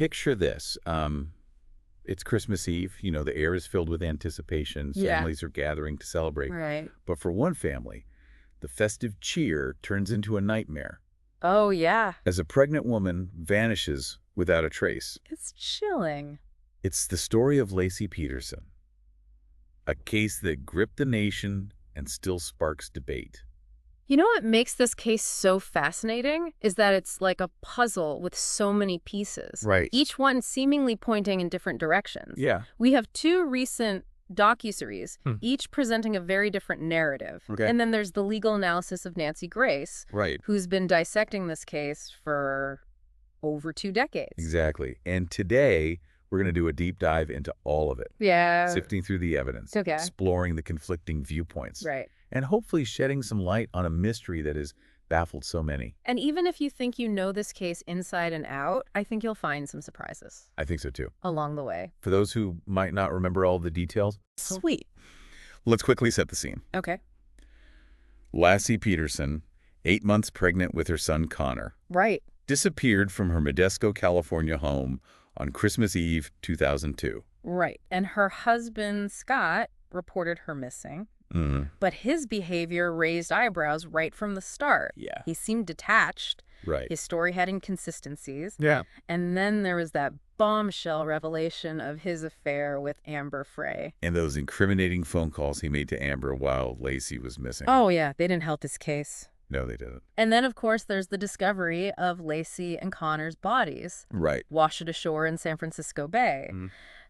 picture this. It's Christmas Eve. You know, the air is filled with anticipation. Yeah. Families are gathering to celebrate. Right. But for one family, the festive cheer turns into a nightmare Oh, yeah. as a pregnant woman vanishes without a trace. It's chilling. It's the story of Laci Peterson, a case that gripped the nation and still sparks debate. You know what makes this case so fascinating is that it's like a puzzle with so many pieces. Right. Each one seemingly pointing in different directions. Yeah. We have two recent docuseries, each presenting a very different narrative. Okay. And then there's the legal analysis of Nancy Grace, Right. who's been dissecting this case for over 2 decades. Exactly. And today, we're going to do a deep dive into all of it. Yeah. Sifting through the evidence, Okay. exploring the conflicting viewpoints, Right. and hopefully shedding some light on a mystery that has baffled so many. And even if you think you know this case inside and out, I think you'll find some surprises I think so too. along the way. For those who might not remember all the details, Sweet. let's quickly set the scene. Okay. Laci Peterson, 8 months pregnant with her son Connor, Right. disappeared from her Modesto, California home on Christmas Eve 2002. Right. And her husband, Scott, reported her missing. But his behavior raised eyebrows right from the start. Yeah. He seemed detached. Right. His story had inconsistencies. Yeah. And then there was that bombshell revelation of his affair with Amber Frey. And those incriminating phone calls he made to Amber while Laci was missing. Oh, yeah. They didn't help his case. No, they didn't. And then, of course, there's the discovery of Laci and Connor's bodies Right. washed ashore in San Francisco Bay,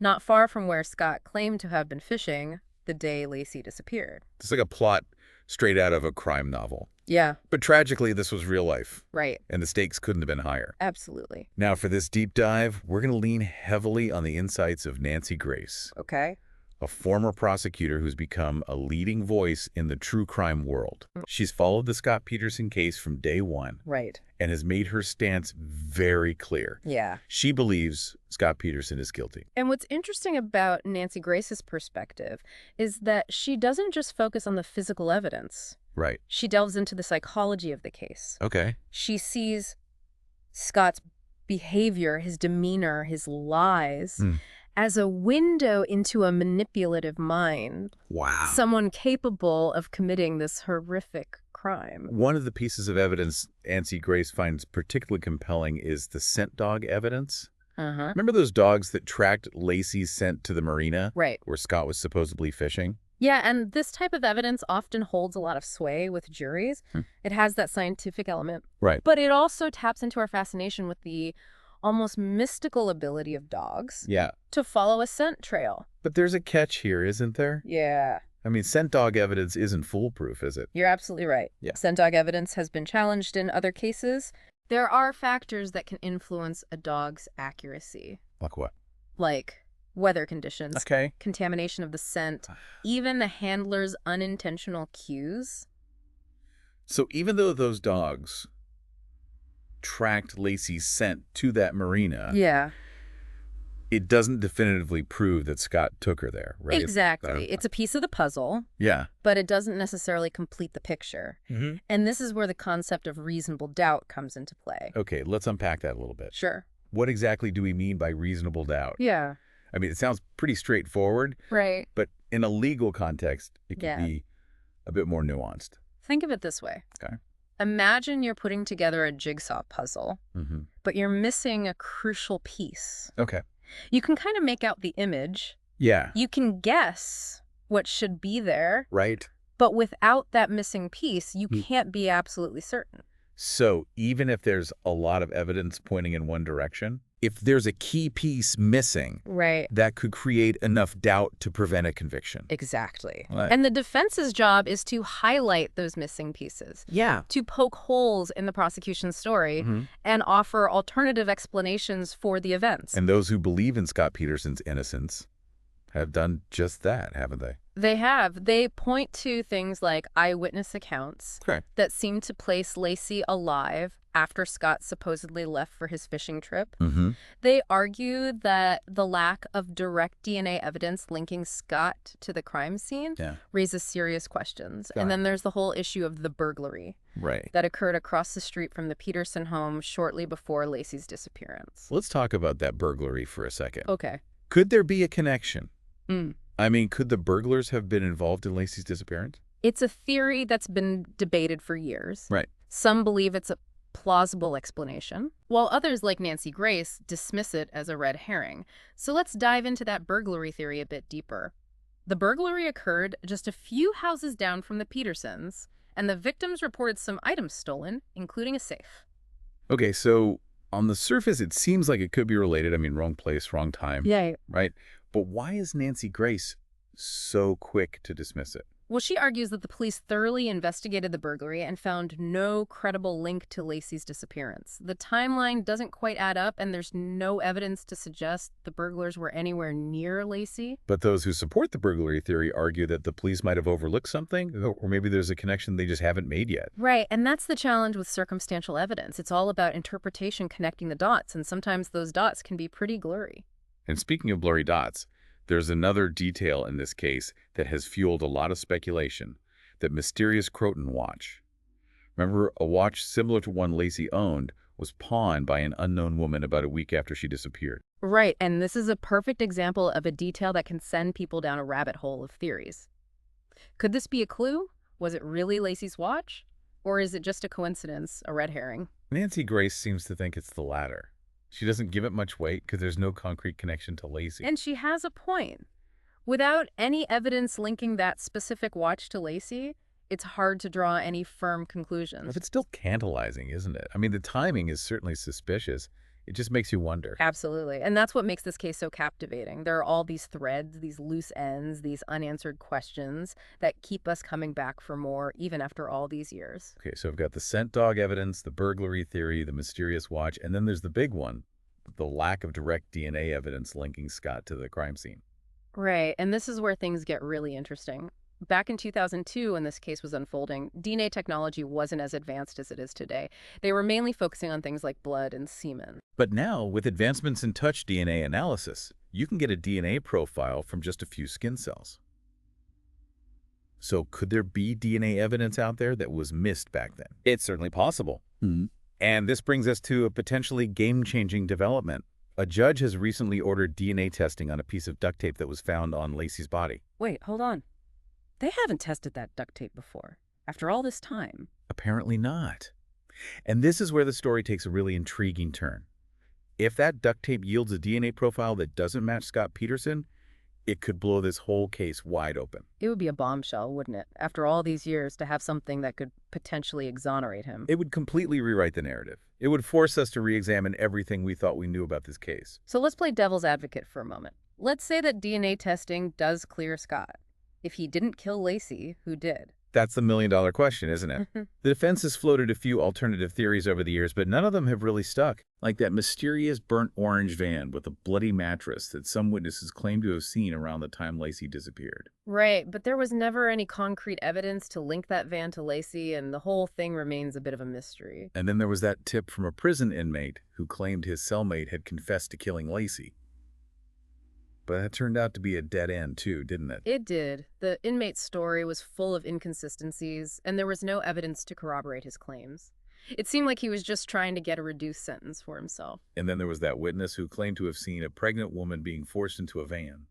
not far from where Scott claimed to have been fishing the day Laci disappeared. It's like a plot straight out of a crime novel. Yeah, But tragically, this was real life, right. and the stakes couldn't have been higher. Absolutely. Now, for this deep dive, we're going to lean heavily on the insights of Nancy Grace, Okay. a former prosecutor who's become a leading voice in the true crime world. She's followed the Scott Peterson case from day one Right. and has made her stance very clear. Yeah. She believes Scott Peterson is guilty. And what's interesting about Nancy Grace's perspective is that she doesn't just focus on the physical evidence. Right. She delves into the psychology of the case. Okay. She sees Scott's behavior, his demeanor, his lies, as a window into a manipulative mind. Wow. Someone capable of committing this horrific crime. One of the pieces of evidence Nancy Grace finds particularly compelling is the scent dog evidence. Uh-huh. Remember those dogs that tracked Laci's scent to the marina Right. where Scott was supposedly fishing? Yeah, and this type of evidence often holds a lot of sway with juries. It has that scientific element. Right. But it also taps into our fascination with the almost mystical ability of dogs Yeah. to follow a scent trail. But there's a catch here, isn't there? Yeah. I mean, scent dog evidence isn't foolproof, is it? You're absolutely right. Yeah. Scent dog evidence has been challenged in other cases. There are factors that can influence a dog's accuracy, Like what? like weather conditions, Okay. contamination of the scent, even the handler's unintentional cues. So even though those dogs tracked Laci's scent to that marina, Yeah, it doesn't definitively prove that Scott took her there, right? exactly. It's a piece of the puzzle, Yeah. but it doesn't necessarily complete the picture. And this is where the concept of reasonable doubt comes into play. Okay, let's unpack that a little bit. Sure. What exactly do we mean by reasonable doubt? Yeah. I mean, it sounds pretty straightforward, Right. but in a legal context, it can Yeah. be a bit more nuanced. Think of it this way. Okay. Imagine you're putting together a jigsaw puzzle, but you're missing a crucial piece. Okay. You can kind of make out the image. Yeah. You can guess what should be there, Right. but without that missing piece, you can't be absolutely certain. So even if there's a lot of evidence pointing in one direction, if there's a key piece missing, Right. that could create enough doubt to prevent a conviction. Exactly. Right. And the defense's job is to highlight those missing pieces, Yeah. to poke holes in the prosecution's story and offer alternative explanations for the events. And those who believe in Scott Peterson's innocence have done just that, haven't they? They have. They point to things like eyewitness accounts Correct. that seem to place Laci alive after Scott supposedly left for his fishing trip. Mm-hmm. They argue that the lack of direct DNA evidence linking Scott to the crime scene Yeah. raises serious questions. Got And it. then there's the whole issue of the burglary Right. that occurred across the street from the Peterson home shortly before Lacey's disappearance. Let's talk about that burglary for a second. Okay. Could there be a connection? Mm. I mean, could the burglars have been involved in Lacey's disappearance? It's a theory that's been debated for years. Right. Some believe it's a plausible explanation, while others, like Nancy Grace, dismiss it as a red herring. So let's dive into that burglary theory a bit deeper. The burglary occurred just a few houses down from the Petersons, and the victims reported some items stolen, including a safe. Okay, so on the surface, it seems like it could be related. I mean, wrong place, wrong time. Yeah. Right? But why is Nancy Grace so quick to dismiss it? Well, she argues that the police thoroughly investigated the burglary and found no credible link to Lacey's disappearance. The timeline doesn't quite add up, and there's no evidence to suggest the burglars were anywhere near Lacey. But those who support the burglary theory argue that the police might have overlooked something, or maybe there's a connection they just haven't made yet. Right, and that's the challenge with circumstantial evidence. It's all about interpretation connecting the dots, and sometimes those dots can be pretty blurry. And speaking of blurry dots, there's another detail in this case that has fueled a lot of speculation, that mysterious Croton watch. Remember, a watch similar to one Lacey owned was pawned by an unknown woman about a week after she disappeared. Right, and this is a perfect example of a detail that can send people down a rabbit hole of theories. Could this be a clue? Was it really Lacey's watch? Or is it just a coincidence, a red herring? Nancy Grace seems to think it's the latter. She doesn't give it much weight because there's no concrete connection to Lacey. And she has a point. Without any evidence linking that specific watch to Lacey, it's hard to draw any firm conclusions. But it's still tantalizing, isn't it? I mean, the timing is certainly suspicious. It just makes you wonder. Absolutely. And that's what makes this case so captivating. There are all these threads, these loose ends, these unanswered questions that keep us coming back for more, even after all these years. Okay, so I've got the scent dog evidence, the burglary theory, the mysterious watch, and then there's the big one, the lack of direct DNA evidence linking Scott to the crime scene. Right. And this is where things get really interesting. Back in 2002, when this case was unfolding, DNA technology wasn't as advanced as it is today. They were mainly focusing on things like blood and semen. But now, with advancements in touch DNA analysis, you can get a DNA profile from just a few skin cells. So could there be DNA evidence out there that was missed back then? It's certainly possible. And this brings us to a potentially game-changing development. A judge has recently ordered DNA testing on a piece of duct tape that was found on Lacey's body. Wait, hold on. They haven't tested that duct tape before, after all this time. Apparently not. And this is where the story takes a really intriguing turn. If that duct tape yields a DNA profile that doesn't match Scott Peterson, it could blow this whole case wide open. It would be a bombshell, wouldn't it? After all these years, to have something that could potentially exonerate him. It would completely rewrite the narrative. It would force us to re-examine everything we thought we knew about this case. So let's play devil's advocate for a moment. Let's say that DNA testing does clear Scott. If he didn't kill Lacey, who did? That's the million-dollar question, isn't it? The defense has floated a few alternative theories over the years, but none of them have really stuck. Like that mysterious burnt orange van with a bloody mattress that some witnesses claim to have seen around the time Lacey disappeared. Right, but there was never any concrete evidence to link that van to Lacey, and the whole thing remains a bit of a mystery. And then there was that tip from a prison inmate who claimed his cellmate had confessed to killing Lacey. But that turned out to be a dead end too, didn't it? It did. The inmate's story was full of inconsistencies, and there was no evidence to corroborate his claims. It seemed like he was just trying to get a reduced sentence for himself. And then there was that witness who claimed to have seen a pregnant woman being forced into a van.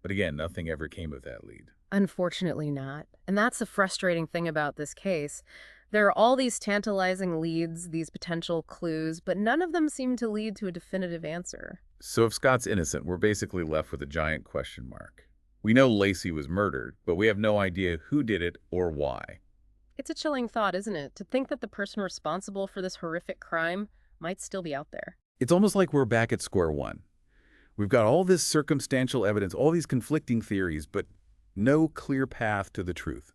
But again, nothing ever came of that lead. Unfortunately not. And that's the frustrating thing about this case. There are all these tantalizing leads, these potential clues, but none of them seem to lead to a definitive answer. So if Scott's innocent, we're basically left with a giant question mark. We know Lacey was murdered, but we have no idea who did it or why. It's a chilling thought, isn't it? To think that the person responsible for this horrific crime might still be out there. It's almost like we're back at square one. We've got all this circumstantial evidence, all these conflicting theories, but no clear path to the truth.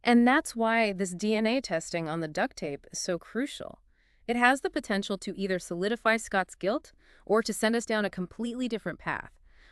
And that's why this DNA testing on the duct tape is so crucial. It has the potential to either solidify Scott's guilt or to send us down a completely different path.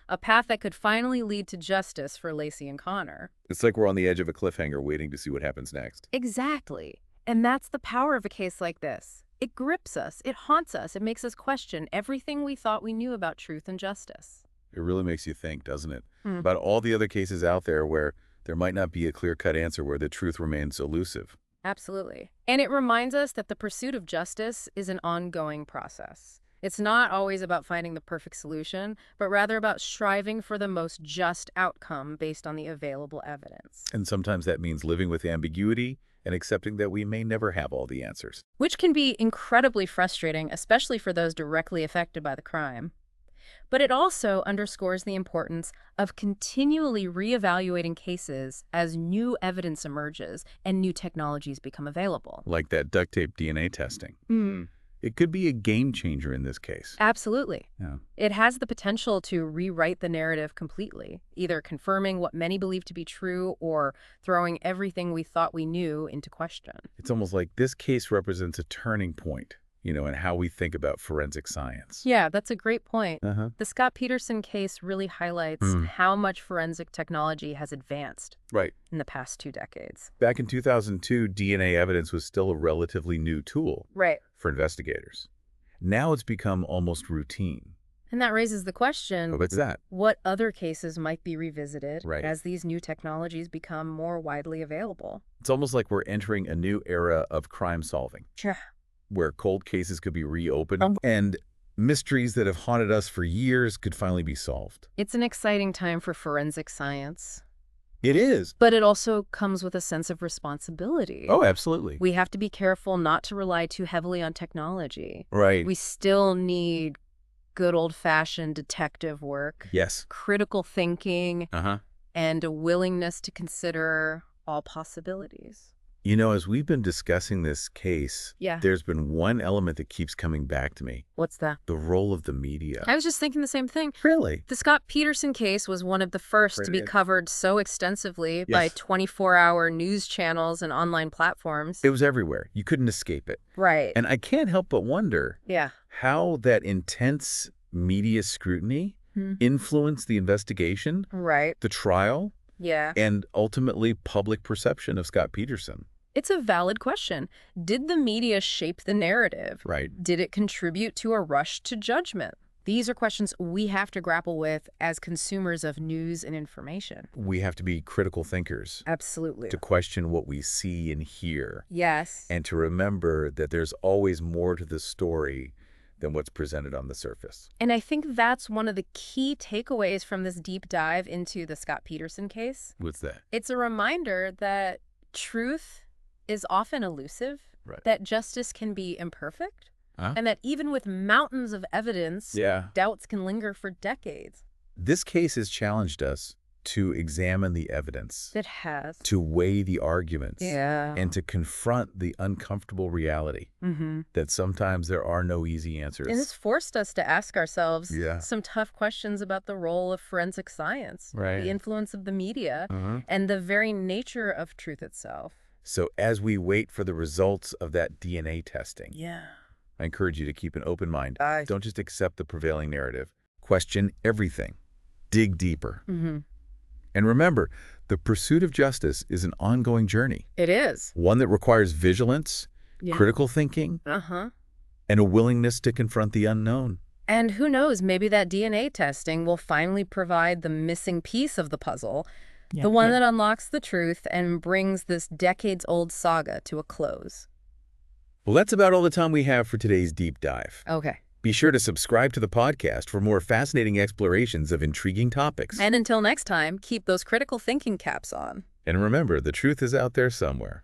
A path that could finally lead to justice for Lacey and Connor. It's like we're on the edge of a cliffhanger waiting to see what happens next. Exactly. And that's the power of a case like this. It grips us, it haunts us, it makes us question everything we thought we knew about truth and justice. It really makes you think, doesn't it? Hmm. About all the other cases out there where there might not be a clear-cut answer, where the truth remains elusive. Absolutely. And it reminds us that the pursuit of justice is an ongoing process. It's not always about finding the perfect solution, but rather about striving for the most just outcome based on the available evidence. And sometimes that means living with ambiguity and accepting that we may never have all the answers. Which can be incredibly frustrating, especially for those directly affected by the crime. But it also underscores the importance of continually reevaluating cases as new evidence emerges and new technologies become available. Like that duct tape DNA testing. Hmm. It could be a game changer in this case. Absolutely. Yeah. It has the potential to rewrite the narrative completely, either confirming what many believe to be true or throwing everything we thought we knew into question. It's almost like this case represents a turning point, in how we think about forensic science. Yeah, that's a great point. Uh-huh. The Scott Peterson case really highlights how much forensic technology has advanced Right. in the past 2 decades. Back in 2002, DNA evidence was still a relatively new tool Right. for investigators. Now it's become almost routine. And that raises the question, What's that? what other cases might be revisited Right. as these new technologies become more widely available? It's almost like we're entering a new era of crime solving, Sure. where cold cases could be reopened and mysteries that have haunted us for years could finally be solved. It's an exciting time for forensic science. It is. But it also comes with a sense of responsibility. Oh, absolutely. We have to be careful not to rely too heavily on technology. Right. We still need good old-fashioned detective work, Yes. critical thinking, Uh-huh. and a willingness to consider all possibilities. As we've been discussing this case, Yeah. there's been one element that keeps coming back to me. What's that? The role of the media. I was just thinking the same thing. Really? The Scott Peterson case was one of the first to be Brilliant. covered so extensively by Yes. 24-hour news channels and online platforms. It was everywhere. You couldn't escape it. Right. And I can't help but wonder Yeah. how that intense media scrutiny influenced the investigation, Right. the trial, Yeah. and ultimately public perception of Scott Peterson. It's a valid question. Did the media shape the narrative? Right. Did it contribute to a rush to judgment? These are questions we have to grapple with as consumers of news and information. We have to be critical thinkers, Absolutely. to question what we see and hear, Yes. and to remember that there's always more to the story than what's presented on the surface. And I think that's one of the key takeaways from this deep dive into the Scott Peterson case. What's that? It's a reminder that truth is often elusive, Right. that justice can be imperfect, Huh? and that even with mountains of evidence, Yeah. doubts can linger for decades. This case has challenged us to examine the evidence, It has. to weigh the arguments, Yeah. and to confront the uncomfortable reality that sometimes there are no easy answers. And it's forced us to ask ourselves Yeah. some tough questions about the role of forensic science, Right. the influence of the media, and the very nature of truth itself. So as we wait for the results of that DNA testing, Yeah. I encourage you to keep an open mind. Aye. Don't just accept the prevailing narrative. Question everything. Dig deeper. And remember, the pursuit of justice is an ongoing journey, It is. one that requires vigilance, Yeah. critical thinking, Uh-huh. and a willingness to confront the unknown. And who knows, maybe that DNA testing will finally provide the missing piece of the puzzle, the one that unlocks the truth and brings this decades-old saga to a close. Well, that's about all the time we have for today's deep dive. Okay. Be sure to subscribe to the podcast for more fascinating explorations of intriguing topics. And until next time, keep those critical thinking caps on. And remember, the truth is out there somewhere.